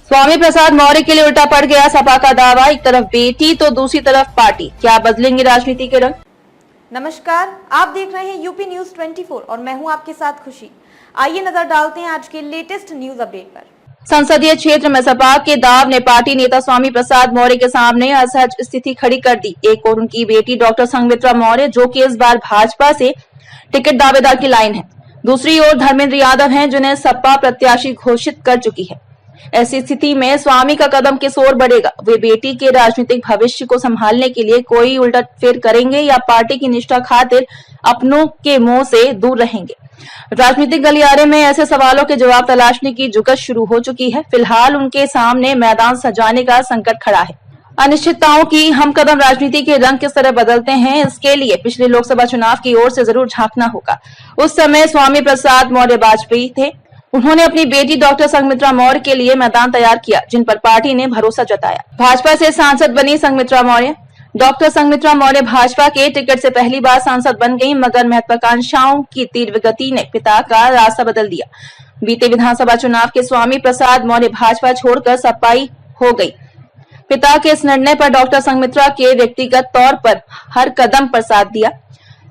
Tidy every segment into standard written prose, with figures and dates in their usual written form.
स्वामी प्रसाद मौर्य के लिए उल्टा पड़ गया सपा का दावा। एक तरफ बेटी तो दूसरी तरफ पार्टी, क्या बदलेंगे राजनीति के रंग। नमस्कार, आप देख रहे हैं यूपी न्यूज 24 और मैं हूं आपके साथ खुशी। आइए नजर डालते हैं आज के लेटेस्ट न्यूज अपडेट पर। संसदीय क्षेत्र में सपा के दाव ने पार्टी नेता स्वामी प्रसाद मौर्य के सामने असहज स्थिति खड़ी कर दी। एक और उनकी बेटी डॉक्टर संघमित्रा मौर्य, जो कि इस बार भाजपा से टिकट दावेदार की लाइन है। दूसरी ओर धर्मेंद्र यादव हैं, जिन्हें सपा प्रत्याशी घोषित कर चुकी है। ऐसी स्थिति में स्वामी का कदम किस ओर बढ़ेगा। वे बेटी के राजनीतिक भविष्य को संभालने के लिए कोई उलटफेर करेंगे या पार्टी की निष्ठा खातिर अपनों के मुंह से दूर रहेंगे। राजनीतिक गलियारे में ऐसे सवालों के जवाब तलाशने की जुगत शुरू हो चुकी है। फिलहाल उनके सामने मैदान सजाने का संकट खड़ा है। अनिश्चितताओं की हम कदम राजनीति के रंग किस तरह बदलते हैं, इसके लिए पिछले लोकसभा चुनाव की ओर से जरूर झांकना होगा। उस समय स्वामी प्रसाद मौर्य वाजपेयी थे। उन्होंने अपनी बेटी डॉक्टर संघमित्रा मौर्य के लिए मैदान तैयार किया, जिन पर पार्टी ने भरोसा जताया। भाजपा से सांसद बनी संघमित्रा मौर्य। डॉक्टर संघमित्रा मौर्य भाजपा के टिकट से पहली बार सांसद बन गई, मगर महत्वाकांक्षाओं की तीव्र गति ने पिता का रास्ता बदल दिया। बीते विधानसभा चुनाव के स्वामी प्रसाद मौर्य भाजपा छोड़कर सपाई हो गई। पिता के इस निर्णय पर डॉक्टर संघमित्रा के व्यक्तिगत तौर पर हर कदम पर साथ दिया।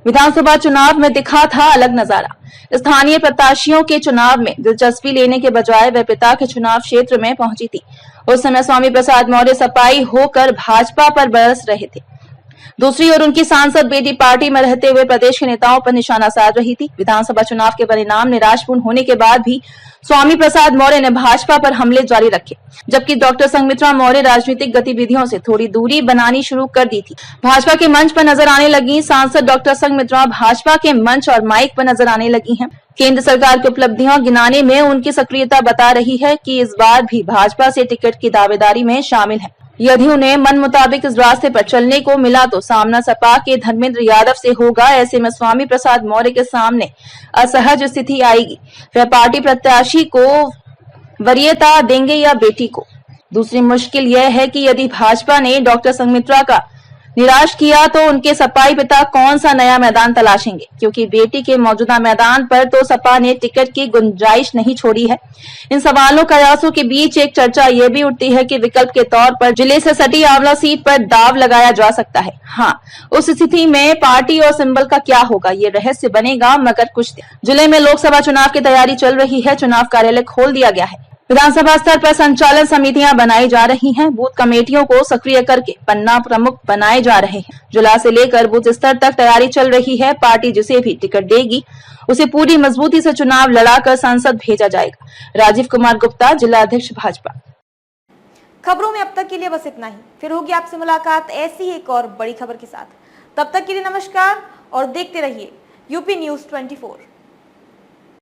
विधानसभा चुनाव में दिखा था अलग नजारा। स्थानीय प्रत्याशियों के चुनाव में दिलचस्पी लेने के बजाय वह पिता के चुनाव क्षेत्र में पहुंची थी। उस समय स्वामी प्रसाद मौर्य सपाई होकर भाजपा पर बरस रहे थे। दूसरी ओर उनकी सांसद बेटी पार्टी में रहते हुए प्रदेश के नेताओं पर निशाना साध रही थी। विधानसभा चुनाव के परिणाम निराशपूर्ण होने के बाद भी स्वामी प्रसाद मौर्य ने भाजपा पर हमले जारी रखे, जबकि डॉक्टर संघमित्रा मौर्य राजनीतिक गतिविधियों से थोड़ी दूरी बनानी शुरू कर दी थी। भाजपा के मंच पर नजर आने लगी सांसद डॉक्टर संघमित्रा भाजपा के मंच और माइक पर नजर आने लगी हैं। केंद्र सरकार की उपलब्धियां गिनाने में उनकी सक्रियता बता रही है कि इस बार भी भाजपा से टिकट की दावेदारी में शामिल है। यदि उन्हें मन मुताबिक इस रास्ते पर चलने को मिला तो सामना सपा के धर्मेंद्र यादव से होगा। ऐसे में स्वामी प्रसाद मौर्य के सामने असहज स्थिति आएगी। वह पार्टी प्रत्याशी को वरीयता देंगे या बेटी को। दूसरी मुश्किल यह है कि यदि भाजपा ने डॉक्टर संघमित्रा का निराश किया तो उनके सपाई पिता कौन सा नया मैदान तलाशेंगे, क्योंकि बेटी के मौजूदा मैदान पर तो सपा ने टिकट की गुंजाइश नहीं छोड़ी है। इन सवालों कयासों के बीच एक चर्चा ये भी उठती है कि विकल्प के तौर पर जिले से सटी आंवला सीट पर दाव लगाया जा सकता है। हाँ, उस स्थिति में पार्टी और सिंबल का क्या होगा ये रहस्य बनेगा। मगर कुछ जिले में लोकसभा चुनाव की तैयारी चल रही है। चुनाव कार्यालय खोल दिया गया है। विधानसभा स्तर पर संचालन समितियां बनाई जा रही हैं। बूथ कमेटियों को सक्रिय करके पन्ना प्रमुख बनाए जा रहे हैं। जिला से लेकर बूथ स्तर तक तैयारी चल रही है। पार्टी जिसे भी टिकट देगी उसे पूरी मजबूती से चुनाव लड़ाकर संसद भेजा जाएगा। राजीव कुमार गुप्ता, जिला अध्यक्ष भाजपा। खबरों में अब तक के लिए बस इतना ही। फिर होगी आपसे मुलाकात ऐसी एक और बड़ी खबर के साथ। तब तक के लिए नमस्कार और देखते रहिए यूपी न्यूज 24।